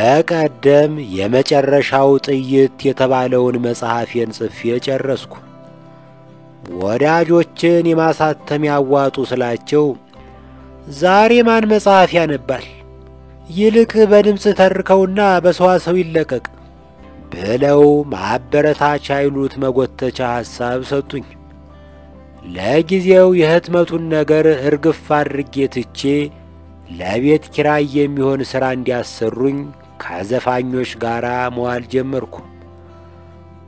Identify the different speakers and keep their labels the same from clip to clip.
Speaker 1: በቀደም የመጨረሻው ጥይት የተባለውን መጽሐፌን ጽፌ ጨረስኩ። ወዳጆችን የማሳተም ያዋጡ ስላቸው ዛሬ ማን መጽሐፍ ያነባል? ይልቅ በድምፅ ተርከውና በሰዋሰው ይለቀቅ ብለው ማበረታቻ ይሉት መጎተቻ ሐሳብ ሰጡኝ። ለጊዜው የህትመቱን ነገር እርግፍ አድርጌ ትቼ ለቤት ኪራይ የሚሆን ሥራ እንዲያሰሩኝ ከዘፋኞች ጋር መዋል ጀመርኩ።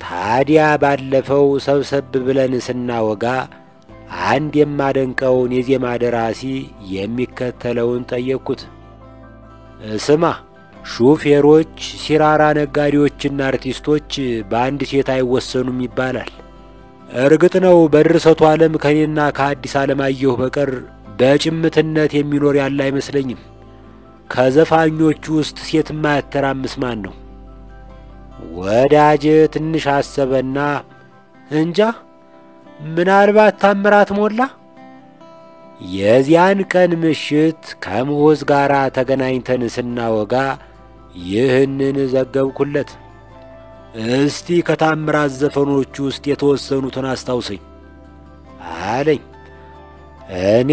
Speaker 1: ታዲያ ባለፈው ሰብሰብ ብለን ስናወጋ አንድ የማደንቀውን የዜማ ደራሲ የሚከተለውን ጠየቅኩት። ስማ፣ ሹፌሮች፣ ሲራራ ነጋዴዎችና አርቲስቶች በአንድ ሴት አይወሰኑም ይባላል። እርግጥ ነው በድርሰቱ ዓለም ከኔና ከአዲስ ዓለማየሁ በቀር በጭምትነት የሚኖር ያለ አይመስለኝም። ከዘፋኞቹ ውስጥ ሴት ማያተራምስ ማን ነው? ወዳጄ ትንሽ አሰበና እንጃ፣ ምናልባት ታምራት ሞላ። የዚያን ቀን ምሽት ከሙዝ ጋር ተገናኝተን ስናወጋ ይህንን ዘገብኩለት። እስቲ ከታምራት ዘፈኖቹ ውስጥ የተወሰኑትን አስታውሰኝ አለኝ። እኔ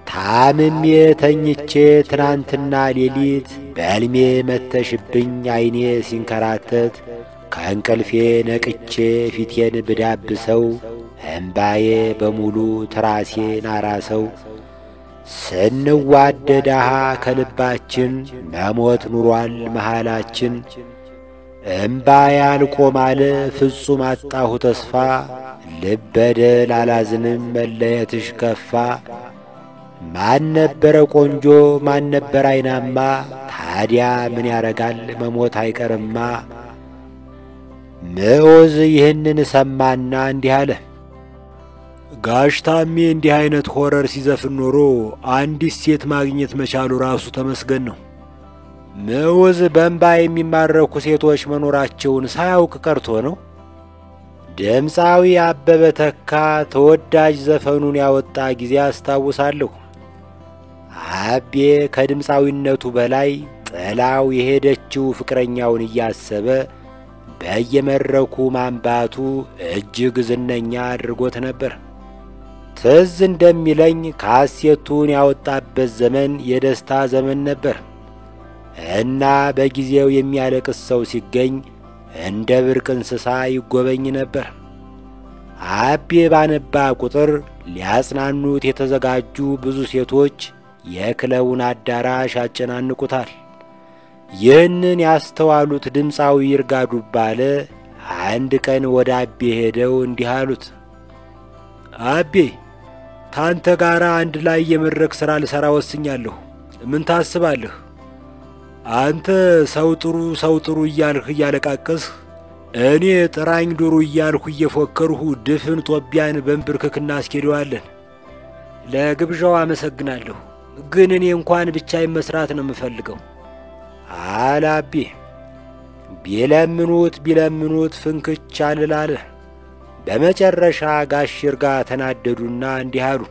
Speaker 1: ታምሜ ተኝቼ ትናንትና ሌሊት በሕልሜ መተሽብኝ ዓይኔ ሲንከራተት ከእንቅልፌ ነቅቼ ፊቴን ብዳብሰው እምባዬ በሙሉ ትራሴን አራሰው። ስንዋደዳሃ ከልባችን መሞት ኑሯል መሃላችን። እምባዬ አልቆማለ ፍጹም አጣሁ ተስፋ። ልበደል አላዝንም መለየትሽ ከፋ። ማን ነበረ ቆንጆ ማን ነበረ አይናማ? ታዲያ ምን ያረጋል መሞት አይቀርማ። ምዑዝ ይህንን ሰማና እንዲህ አለ። ጋሽ ታሜ እንዲህ አይነት ሆረር ሲዘፍን ኖሮ አንዲት ሴት ማግኘት መቻሉ ራሱ ተመስገን ነው። ምዑዝ በእንባ የሚማረኩ ሴቶች መኖራቸውን ሳያውቅ ቀርቶ ነው። ድምፃዊ አበበ ተካ ተወዳጅ ዘፈኑን ያወጣ ጊዜ አስታውሳለሁ። አቤ ከድምፃዊነቱ በላይ ጥላው የሄደችው ፍቅረኛውን እያሰበ በየመድረኩ ማንባቱ እጅግ ዝነኛ አድርጎት ነበር። ትዝ እንደሚለኝ ካሴቱን ያወጣበት ዘመን የደስታ ዘመን ነበር እና በጊዜው የሚያለቅስ ሰው ሲገኝ እንደ ብርቅ እንስሳ ይጎበኝ ነበር። አቤ ባነባ ቁጥር ሊያጽናኑት የተዘጋጁ ብዙ ሴቶች የክለቡን አዳራሽ ያጨናንቁታል። ይህንን ያስተዋሉት ድምፃዊ ይርጋ ዱባለ አንድ ቀን ወደ አቤ ሄደው እንዲህ አሉት። አቤ፣ ታንተ ጋር አንድ ላይ የመድረክ ሥራ ልሠራ ወስኛለሁ። ምን ታስባለህ? አንተ ሰው ጥሩ እያልህ እያለቃቀስህ፣ እኔ ጥራኝ ዶሮ እያልሁ እየፎከርሁ ድፍን ጦቢያን በንብርክክ እናስኬደዋለን። ለግብዣው አመሰግናለሁ፣ ግን እኔ እንኳን ብቻዬን መስራት ነው የምፈልገው አለ አቤ። ቢለምኑት ፍንክች አልላለ። በመጨረሻ ጋሽ ይርጋ ተናደዱና እንዲህ አሉ።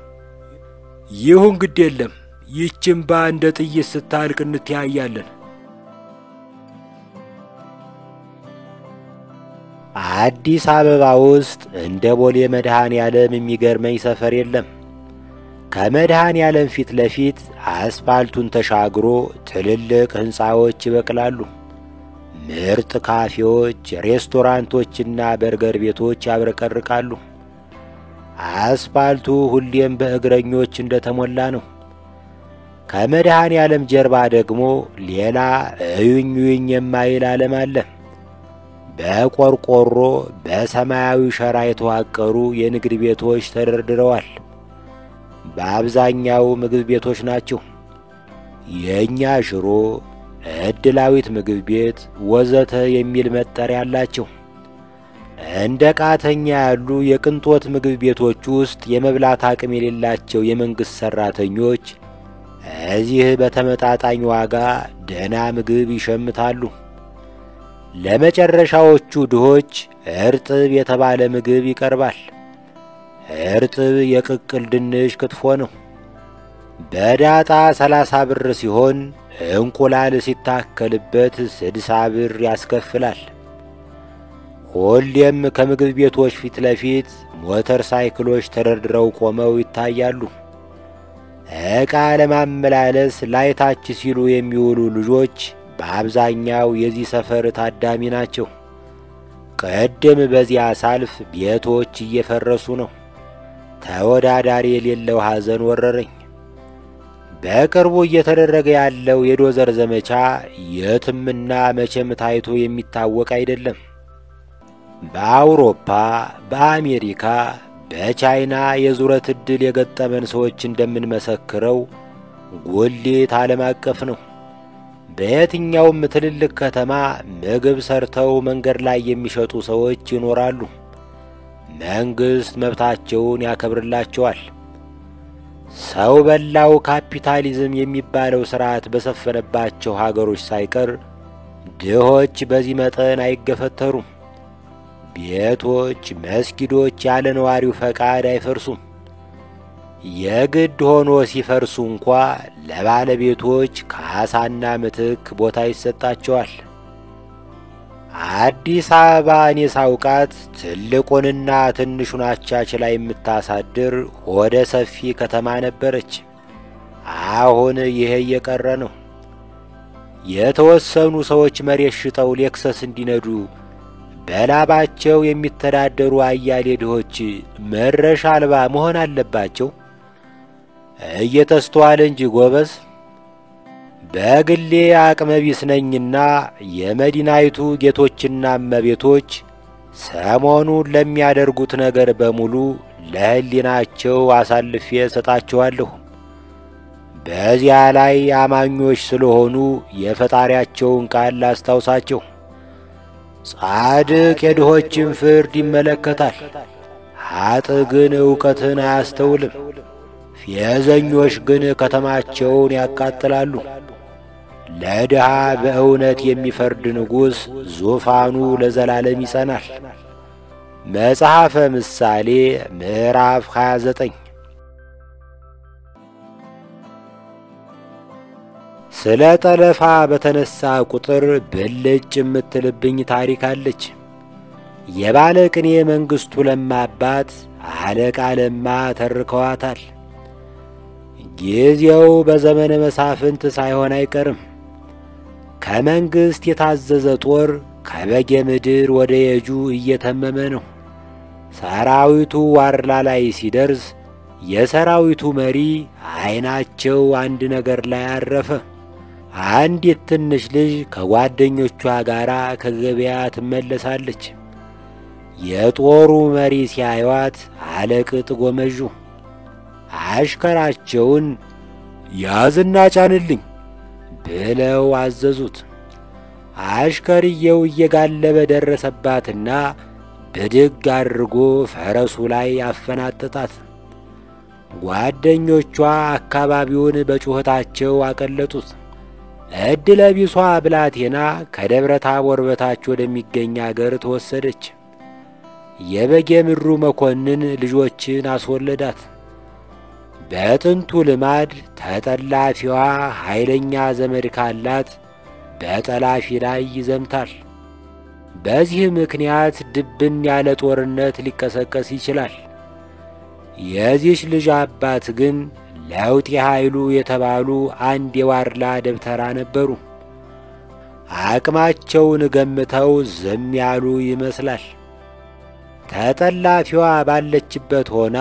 Speaker 1: ይሁን ግድ የለም፣ ይህችም እንደ ጥይት ስታልቅ እንተያያለን። አዲስ አበባ ውስጥ እንደ ቦሌ መድኃኔ ዓለም የሚገርመኝ ሰፈር የለም። ከመድኃኔ ዓለም ፊት ለፊት አስፋልቱን ተሻግሮ ትልልቅ ሕንፃዎች ይበቅላሉ። ምርጥ ካፌዎች፣ ሬስቶራንቶችና በርገር ቤቶች ያብረቀርቃሉ። አስፋልቱ ሁሌም በእግረኞች እንደተሞላ ነው። ከመድኃኔ ዓለም ጀርባ ደግሞ ሌላ እዩኝ የማይል ዓለም አለ። በቆርቆሮ በሰማያዊ ሸራ የተዋቀሩ የንግድ ቤቶች ተደርድረዋል። በአብዛኛው ምግብ ቤቶች ናቸው። የእኛ ሽሮ፣ ዕድላዊት ምግብ ቤት ወዘተ የሚል መጠሪያ አላቸው። እንደ ቃተኛ ያሉ የቅንጦት ምግብ ቤቶች ውስጥ የመብላት አቅም የሌላቸው የመንግሥት ሠራተኞች እዚህ በተመጣጣኝ ዋጋ ደህና ምግብ ይሸምታሉ። ለመጨረሻዎቹ ድሆች እርጥብ የተባለ ምግብ ይቀርባል። እርጥብ የቅቅል ድንች ክትፎ ነው። በዳጣ 30 ብር ሲሆን እንቁላል ሲታከልበት 60 ብር ያስከፍላል። ሁሌም ከምግብ ቤቶች ፊት ለፊት ሞተር ሳይክሎች ተደርድረው ቆመው ይታያሉ። ዕቃ ለማመላለስ ላይታች ሲሉ የሚውሉ ልጆች በአብዛኛው የዚህ ሰፈር ታዳሚ ናቸው። ቀደም በዚያ ሳልፍ ቤቶች እየፈረሱ ነው። ተወዳዳሪ የሌለው ሐዘን ወረረኝ። በቅርቡ እየተደረገ ያለው የዶዘር ዘመቻ የትምና መቼም ታይቶ የሚታወቅ አይደለም። በአውሮፓ፣ በአሜሪካ፣ በቻይና የዙረት ዕድል የገጠመን ሰዎች እንደምንመሰክረው ጉሊት ዓለም አቀፍ ነው። በየትኛውም ትልልቅ ከተማ ምግብ ሰርተው መንገድ ላይ የሚሸጡ ሰዎች ይኖራሉ። መንግሥት መብታቸውን ያከብርላቸዋል። ሰው በላው ካፒታሊዝም የሚባለው ሥርዓት በሰፈነባቸው ሀገሮች ሳይቀር ድሆች በዚህ መጠን አይገፈተሩም። ቤቶች፣ መስጊዶች ያለ ነዋሪው ፈቃድ አይፈርሱም። የግድ ሆኖ ሲፈርሱ እንኳ ለባለቤቶች ካሳና ምትክ ቦታ ይሰጣቸዋል። አዲስ አበባ እኔ ሳውቃት ትልቁንና ትንሹን አቻችላ የምታሳድር ሆደ ሰፊ ከተማ ነበረች። አሁን ይሄ እየቀረ ነው። የተወሰኑ ሰዎች መሬት ሽጠው ሌክሰስ እንዲነዱ በላባቸው የሚተዳደሩ አያሌ ድሆች መረሻ አልባ መሆን አለባቸው? እየተስተዋለ እንጂ ጎበዝ። በግሌ አቅመቢስ ነኝና የመዲናይቱ ጌቶችና እመቤቶች ሰሞኑን ለሚያደርጉት ነገር በሙሉ ለሕሊናቸው አሳልፌ ሰጣቸዋለሁ። በዚያ ላይ አማኞች ስለሆኑ የፈጣሪያቸውን ቃል አስታውሳቸው። ጻድቅ የድሆችን ፍርድ ይመለከታል፣ ኀጥእ ግን ዕውቀትን አያስተውልም። ፌዘኞች ግን ከተማቸውን ያቃጥላሉ። ለድሃ በእውነት የሚፈርድ ንጉሥ ዙፋኑ ለዘላለም ይጸናል። መጽሐፈ ምሳሌ ምዕራፍ 29። ስለ ጠለፋ በተነሳ ቁጥር ብልጭ የምትልብኝ ታሪክ አለች። የባለ ቅኔ መንግሥቱ ለማ አባት አለቃ ለማ ተርከዋታል። ጊዜው በዘመነ መሳፍንት ሳይሆን አይቀርም። ከመንግሥት የታዘዘ ጦር ከበጌ ምድር ወደ የጁ እየተመመ ነው። ሰራዊቱ ዋርላ ላይ ሲደርስ የሰራዊቱ መሪ ዓይናቸው አንድ ነገር ላይ አረፈ። አንዲት ትንሽ ልጅ ከጓደኞቿ ጋር ከገበያ ትመለሳለች። የጦሩ መሪ ሲያዩት አለቅጥ ጎመዡ። አሽከራቸውን ያዝና ጫንልኝ ብለው አዘዙት። አሽከርየው እየጋለበ ደረሰባትና ብድግ አድርጎ ፈረሱ ላይ አፈናጠጣት። ጓደኞቿ አካባቢውን በጩኸታቸው አቀለጡት። ዕድለ ቢሷ ብላቴና ከደብረ ታቦር በታች ወደሚገኝ አገር ተወሰደች። የበጌ ምድሩ መኮንን ልጆችን አስወለዳት። በጥንቱ ልማድ ተጠላፊዋ ኃይለኛ ዘመድ ካላት በጠላፊ ላይ ይዘምታል። በዚህ ምክንያት ድብን ያለ ጦርነት ሊቀሰቀስ ይችላል። የዚህች ልጅ አባት ግን ለውጤ ኃይሉ የተባሉ አንድ የዋርላ ደብተራ ነበሩ። አቅማቸውን ገምተው ዝም ያሉ ይመስላል። ተጠላፊዋ ባለችበት ሆና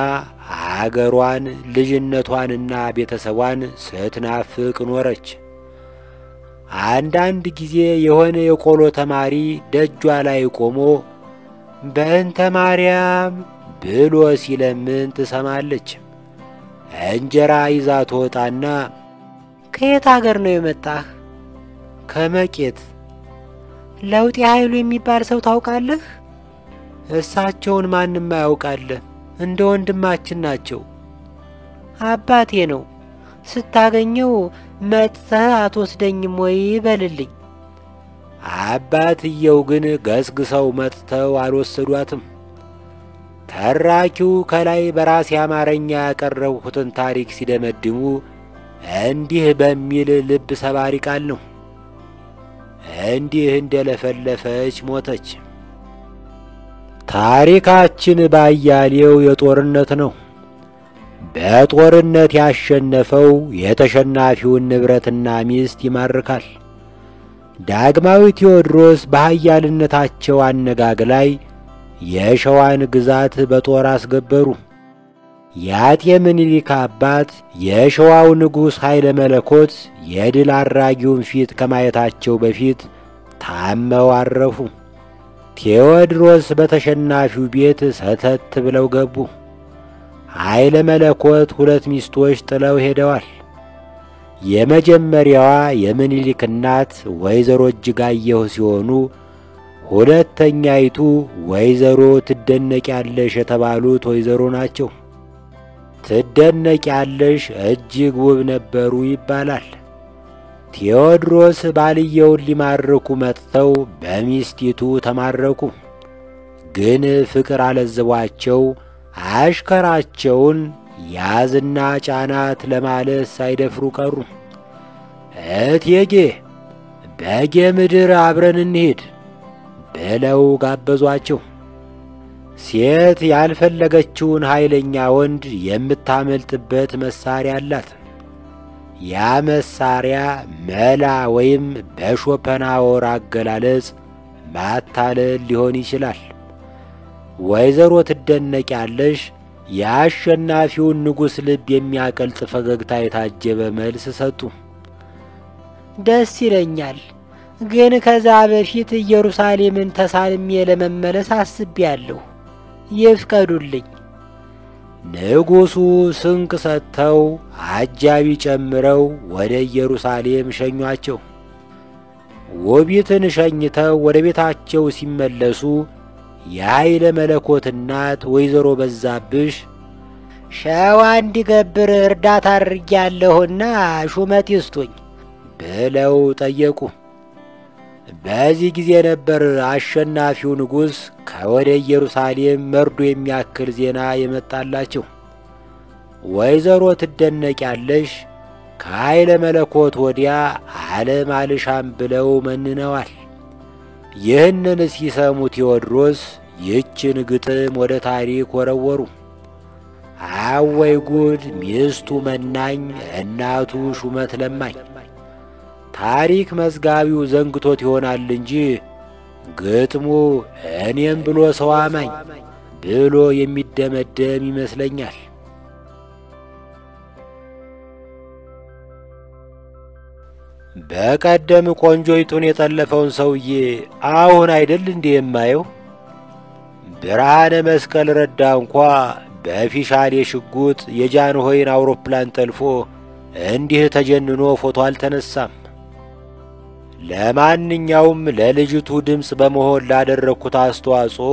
Speaker 1: አገሯን ልጅነቷንና ቤተሰቧን ስትናፍቅ ኖረች። አንዳንድ ጊዜ የሆነ የቆሎ ተማሪ ደጇ ላይ ቆሞ በእንተ ማርያም ብሎ ሲለምን ትሰማለች። እንጀራ ይዛ ትወጣና ከየት አገር ነው የመጣህ? ከመቄት። ለውጤ ኃይሉ የሚባል ሰው ታውቃለህ? እሳቸውን ማንም ያውቃል፣ እንደ ወንድማችን ናቸው። አባቴ ነው። ስታገኘው መጥተህ አትወስደኝም ወይ በልልኝ። አባትየው ግን ገስግሰው መጥተው አልወሰዷትም። ተራኪው ከላይ በራሴ አማርኛ ያቀረብሁትን ታሪክ ሲደመድሙ እንዲህ በሚል ልብ ሰባሪ ቃል ነው። እንዲህ እንደለፈለፈች ሞተች። ታሪካችን ባያሌው የጦርነት ነው። በጦርነት ያሸነፈው የተሸናፊውን ንብረትና ሚስት ይማርካል። ዳግማዊ ቴዎድሮስ በኃያልነታቸው አነጋግ ላይ የሸዋን ግዛት በጦር አስገበሩ። የአጤ ምኒልክ አባት የሸዋው ንጉሥ ኃይለ መለኮት የድል አድራጊውን ፊት ከማየታቸው በፊት ታመው አረፉ። ቴዎድሮስ በተሸናፊው ቤት ሰተት ብለው ገቡ። ኃይለ መለኮት 2 ሚስቶች ጥለው ሄደዋል። የመጀመሪያዋ የምኒልክ እናት ወይዘሮ እጅጋየሁ ሲሆኑ ሁለተኛይቱ ወይዘሮ ትደነቂያለሽ የተባሉት ወይዘሮ ናቸው። ትደነቂያለሽ እጅግ ውብ ነበሩ ይባላል። ቴዎድሮስ ባልየውን ሊማርኩ መጥተው በሚስቲቱ ተማረኩ። ግን ፍቅር አለዝቧቸው አሽከራቸውን ያዝና ጫናት ለማለት ሳይደፍሩ ቀሩ። እቴጌ በጌ ምድር አብረን እንሄድ ብለው ጋበዟቸው። ሴት ያልፈለገችውን ኃይለኛ ወንድ የምታመልጥበት መሳሪያ አላት። ያ መሳሪያ መላ ወይም በሾፐንሃወር አገላለጽ ማታለል ሊሆን ይችላል። ወይዘሮ ትደነቂያለሽ የአሸናፊውን ንጉሥ ልብ የሚያቀልጥ ፈገግታ የታጀበ መልስ ሰጡ።
Speaker 2: ደስ ይለኛል፣ ግን ከዛ በፊት ኢየሩሳሌምን ተሳልሜ ለመመለስ አስቤያለሁ። ይፍቀዱልኝ።
Speaker 1: ንጉሡ ስንቅ ሰጥተው አጃቢ ጨምረው ወደ ኢየሩሳሌም ሸኟቸው። ውቢትን ሸኝተው ወደ ቤታቸው ሲመለሱ የኃይለ መለኮት እናት ወይዘሮ በዛብሽ
Speaker 2: ሸዋ እንዲገብር እርዳታ አድርጌያለሁና ሹመት ይስጡኝ
Speaker 1: ብለው ጠየቁ። በዚህ ጊዜ ነበር አሸናፊው ንጉሥ ከወደ ኢየሩሳሌም መርዶ የሚያክል ዜና የመጣላቸው። ወይዘሮ ትደነቂያለሽ ከኃይለ መለኮት ወዲያ ዓለም አልሻም ብለው መንነዋል። ይህንን ሲሰሙ ቴዎድሮስ ይችን ግጥም ወደ ታሪክ ወረወሩ። አወይ ጉድ! ሚስቱ መናኝ፣ እናቱ ሹመት ለማኝ። ታሪክ መዝጋቢው ዘንግቶት ይሆናል እንጂ ግጥሙ እኔም ብሎ ሰው አማኝ ብሎ የሚደመደም ይመስለኛል። በቀደም ቆንጆይቱን የጠለፈውን ሰውዬ አሁን አይደል እንዴ የማየው? ብርሃነ መስቀል ረዳ እንኳ በፊሻሌ ሽጉጥ የጃንሆይን አውሮፕላን ጠልፎ እንዲህ ተጀንኖ ፎቶ አልተነሳም። ለማንኛውም ለልጅቱ ድምፅ በመሆን ላደረግኩት አስተዋጽኦ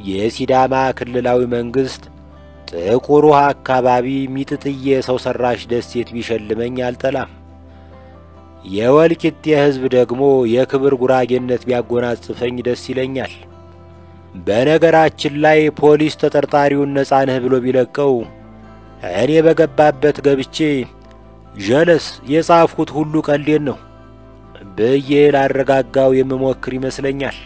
Speaker 1: የሲዳማ ክልላዊ መንግሥት ጥቁር ውሃ አካባቢ ሚጥጥዬ ሰው ሰራሽ ደሴት ቢሸልመኝ አልጠላም። የወልቂጤ ሕዝብ ደግሞ የክብር ጉራጌነት ቢያጎናጽፈኝ ደስ ይለኛል። በነገራችን ላይ ፖሊስ ተጠርጣሪውን ነጻ ነህ ብሎ ቢለቀው እኔ በገባበት ገብቼ ጀለስ የጻፍኩት ሁሉ ቀልዴን ነው ብዬ ላረጋጋው የምሞክር ይመስለኛል።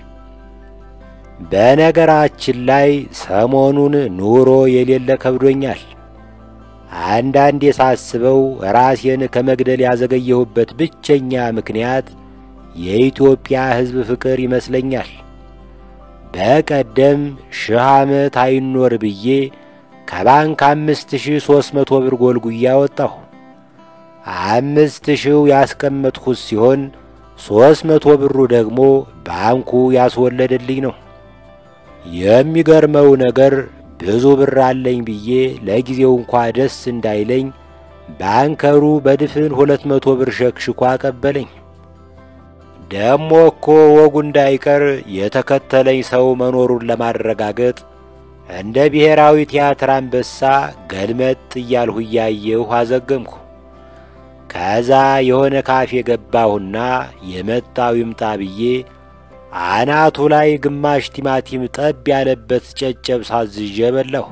Speaker 1: በነገራችን ላይ ሰሞኑን ኑሮ የሌለ ከብዶኛል። አንዳንዴ ሳስበው ራሴን ከመግደል ያዘገየሁበት ብቸኛ ምክንያት የኢትዮጵያ ሕዝብ ፍቅር ይመስለኛል። በቀደም 1000 ዓመት አይኖር ብዬ ከባንክ 5300 ብር ጎልጉያ ወጣሁ። 5000 ያስቀመጥኩት ሲሆን 300 ብሩ ደግሞ ባንኩ ያስወለደልኝ ነው። የሚገርመው ነገር ብዙ ብር አለኝ ብዬ ለጊዜው እንኳ ደስ እንዳይለኝ ባንከሩ በድፍን 200 ብር ሸክሽኮ አቀበለኝ። ደሞ እኮ ወጉ እንዳይቀር የተከተለኝ ሰው መኖሩን ለማረጋገጥ እንደ ብሔራዊ ቲያትር አንበሳ ገልመጥ እያልሁ እያየሁ አዘገምኩ። ከዛ የሆነ ካፌ ገባሁና የመጣው ይምጣ ብዬ አናቱ ላይ ግማሽ ቲማቲም ጠብ ያለበት ጨጨብሳ አዝዤ በላሁ።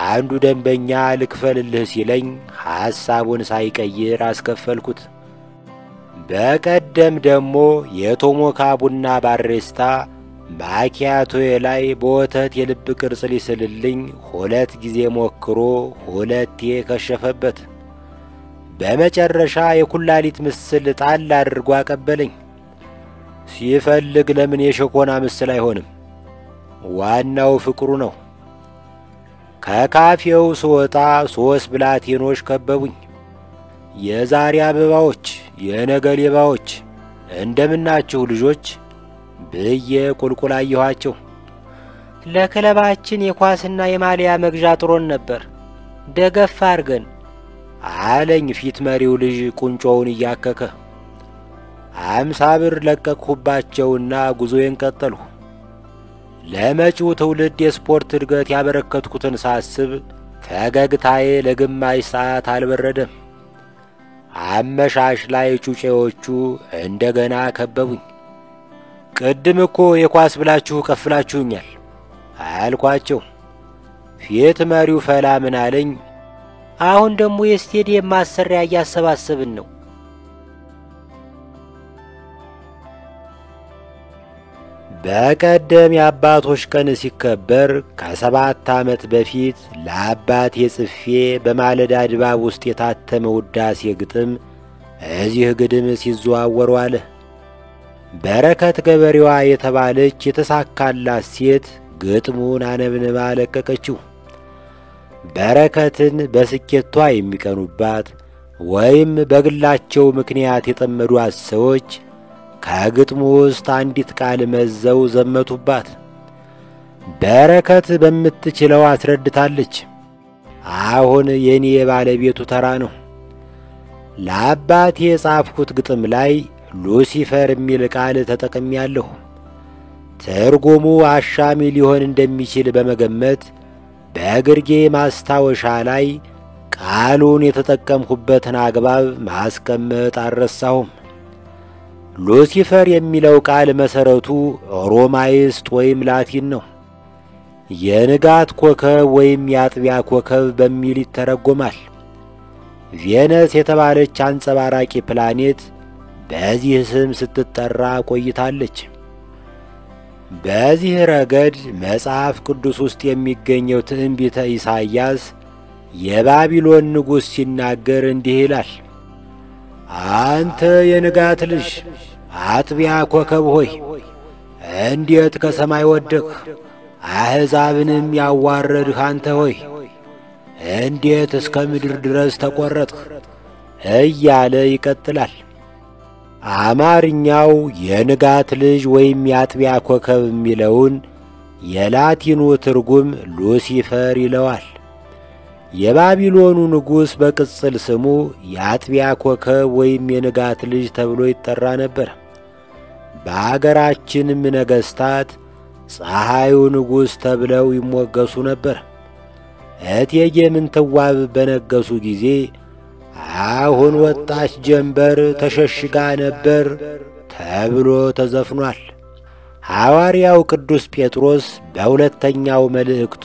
Speaker 1: አንዱ ደንበኛ ልክፈልልህ ሲለኝ ሐሳቡን ሳይቀይር አስከፈልኩት። በቀደም ደግሞ የቶሞካ ቡና ባሬስታ ማኪያቶዬ ላይ በወተት የልብ ቅርጽ ሊስልልኝ 2 ጊዜ ሞክሮ 2ቴ ከሸፈበት። በመጨረሻ የኩላሊት ምስል ጣል አድርጎ አቀበለኝ። ሲፈልግ ለምን የሸኮና ምስል አይሆንም? ዋናው ፍቅሩ ነው። ከካፌው ስወጣ 3 ብላቴኖች ከበቡኝ። የዛሬ አበባዎች፣ የነገ ሌባዎች፣ እንደምናችሁ ልጆች ብዬ ቁልቁል አየኋቸው።
Speaker 2: ለክለባችን የኳስና የማሊያ መግዣ ጥሮን ነበር፣ ደገፍ አርገን
Speaker 1: አለኝ ፊት መሪው ልጅ ቁንጮውን እያከከ። 50 ብር ለቀቅሁባቸውና ጉዞዬን ቀጠልሁ። ለመጪው ትውልድ የስፖርት እድገት ያበረከትኩትን ሳስብ ፈገግታዬ ለግማሽ ሰዓት አልበረደም። አመሻሽ ላይ ጩጬዎቹ እንደገና ከበቡኝ። ቅድም እኮ የኳስ ብላችሁ ቀፍላችሁኛል አልኳቸው። ፊት መሪው ፈላ ምን አለኝ፣
Speaker 2: አሁን ደግሞ የስቴዲየም ማሰሪያ እያሰባሰብን ነው።
Speaker 1: በቀደም የአባቶች ቀን ሲከበር ከ7 ዓመት በፊት ለአባቴ ጽፌ በማለዳ ድባብ ውስጥ የታተመ ውዳሴ ግጥም እዚህ ግድም ሲዘዋወሩ አለ። በረከት ገበሬዋ የተባለች የተሳካላት ሴት ግጥሙን አነብንባ ለቀቀችው። በረከትን በስኬቷ የሚቀኑባት ወይም በግላቸው ምክንያት የጠመዷት ሰዎች ከግጥሙ ውስጥ አንዲት ቃል መዘው ዘመቱባት። በረከት በምትችለው አስረድታለች። አሁን የኔ የባለቤቱ ተራ ነው። ለአባቴ የጻፍኩት ግጥም ላይ ሉሲፈር የሚል ቃል ተጠቅሜያለሁ። ትርጉሙ አሻሚ ሊሆን እንደሚችል በመገመት በግርጌ ማስታወሻ ላይ ቃሉን የተጠቀምኩበትን አግባብ ማስቀመጥ አልረሳሁም። ሉሲፈር የሚለው ቃል መሠረቱ ሮማይስጥ ወይም ላቲን ነው። የንጋት ኮከብ ወይም የአጥቢያ ኮከብ በሚል ይተረጎማል። ቬነስ የተባለች አንጸባራቂ ፕላኔት በዚህ ስም ስትጠራ ቆይታለች። በዚህ ረገድ መጽሐፍ ቅዱስ ውስጥ የሚገኘው ትንቢተ ኢሳይያስ የባቢሎን ንጉሥ ሲናገር እንዲህ ይላል፣ አንተ የንጋት ልጅ አጥቢያ ኮከብ ሆይ እንዴት ከሰማይ ወደቅህ? አሕዛብንም ያዋረድህ አንተ ሆይ እንዴት እስከ ምድር ድረስ ተቈረጥህ? እያለ ይቀጥላል። አማርኛው የንጋት ልጅ ወይም የአጥቢያ ኮከብ የሚለውን የላቲኑ ትርጉም ሉሲፈር ይለዋል። የባቢሎኑ ንጉሥ በቅጽል ስሙ የአጥቢያ ኮከብ ወይም የንጋት ልጅ ተብሎ ይጠራ ነበር። በአገራችንም ነገሥታት ፀሐዩ ንጉሥ ተብለው ይሞገሱ ነበር። እቴጌ ምንትዋብ በነገሱ ጊዜ አሁን ወጣች ጀንበር ተሸሽጋ ነበር ተብሎ ተዘፍኗል። ሐዋርያው ቅዱስ ጴጥሮስ በሁለተኛው መልእክቱ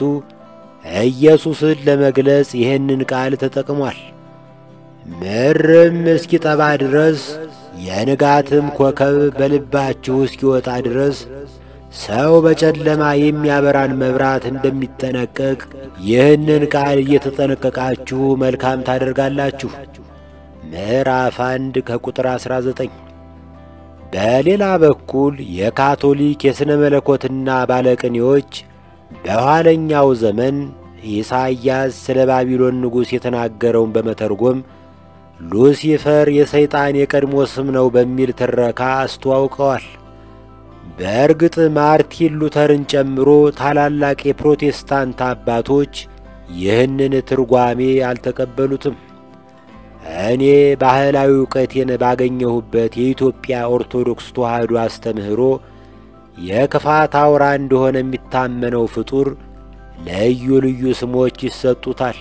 Speaker 1: ኢየሱስን ለመግለጽ ይህንን ቃል ተጠቅሟል። ምድርም እስኪጠባ ድረስ የንጋትም ኮከብ በልባችሁ እስኪወጣ ድረስ ሰው በጨለማ የሚያበራን መብራት እንደሚጠነቀቅ ይህንን ቃል እየተጠነቀቃችሁ መልካም ታደርጋላችሁ። ምዕራፍ 1 ከቁጥር 19። በሌላ በኩል የካቶሊክ የሥነ መለኮትና ባለቅኔዎች በኋለኛው ዘመን ኢሳይያስ ስለ ባቢሎን ንጉሥ የተናገረውን በመተርጎም ሉሲፈር የሰይጣን የቀድሞ ስም ነው በሚል ትረካ አስተዋውቀዋል። በእርግጥ ማርቲን ሉተርን ጨምሮ ታላላቅ የፕሮቴስታንት አባቶች ይህንን ትርጓሜ አልተቀበሉትም። እኔ ባህላዊ ዕውቀቴን ባገኘሁበት የኢትዮጵያ ኦርቶዶክስ ተዋሕዶ አስተምህሮ የክፋት አውራ እንደሆነ የሚታመነው ፍጡር ልዩ ልዩ ስሞች ይሰጡታል።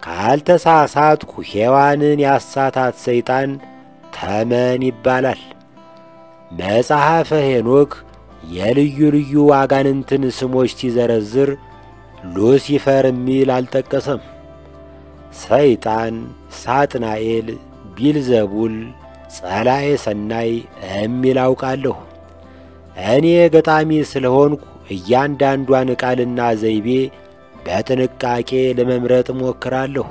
Speaker 1: ካልተሳሳትኩ ሔዋንን ያሳታት ሰይጣን ተመን ይባላል። መጽሐፈ ሄኖክ የልዩ ልዩ አጋንንትን ስሞች ሲዘረዝር ሉሲፈር የሚል አልጠቀሰም። ሰይጣን፣ ሳጥናኤል፣ ቢልዘቡል፣ ጸላኤ ሰናይ የሚል አውቃለሁ። እኔ ገጣሚ ስለሆንኩ እያንዳንዷን ቃልና ዘይቤ በጥንቃቄ ለመምረጥ ሞክራለሁ።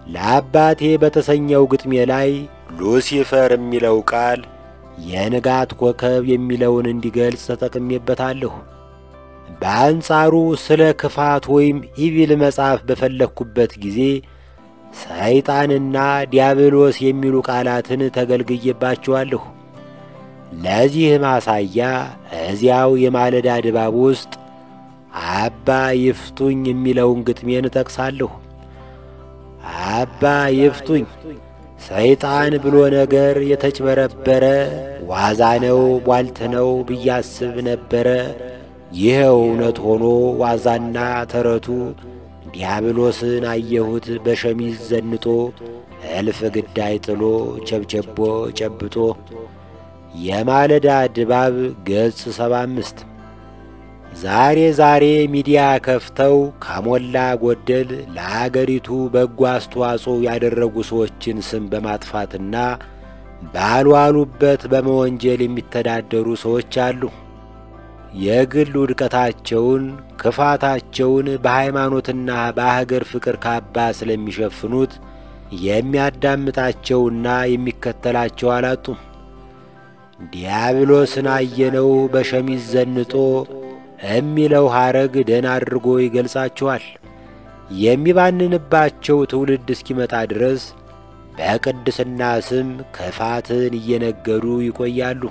Speaker 1: ለአባቴ በተሰኘው ግጥሜ ላይ ሉሲፈር የሚለው ቃል የንጋት ኮከብ የሚለውን እንዲገልጽ ተጠቅሜበታለሁ። በአንጻሩ ስለ ክፋት ወይም ኢቪል መጻፍ በፈለግኩበት ጊዜ ሰይጣንና ዲያብሎስ የሚሉ ቃላትን ተገልግዬባቸዋለሁ። ለዚህ ማሳያ እዚያው የማለዳ ድባብ ውስጥ አባ ይፍቱኝ የሚለውን ግጥሜን እጠቅሳለሁ። አባ ይፍቱኝ፣ ሰይጣን ብሎ ነገር የተጭበረበረ ዋዛ ነው ቧልት ነው ብያስብ ነበረ። ይኸው እውነት ሆኖ ዋዛና ተረቱ ዲያብሎስን አየሁት በሸሚዝ ዘንጦ እልፍ ግዳይ ጥሎ ቸብቸቦ ጨብጦ። የማለዳ ድባብ ገጽ 75። ዛሬ ሚዲያ ከፍተው ከሞላ ጎደል ለአገሪቱ በጎ አስተዋጽኦ ያደረጉ ሰዎችን ስም በማጥፋትና ባልዋሉበት በመወንጀል የሚተዳደሩ ሰዎች አሉ። የግል ውድቀታቸውን፣ ክፋታቸውን በሃይማኖትና በአገር ፍቅር ካባ ስለሚሸፍኑት የሚያዳምጣቸውና የሚከተላቸው አላጡም። ዲያብሎስን አየነው በሸሚዝ ዘንጦ የሚለው ሐረግ ደህና አድርጎ ይገልጻቸዋል። የሚባንንባቸው ትውልድ እስኪመጣ ድረስ በቅድስና ስም ክፋትን እየነገዱ ይቆያሉ።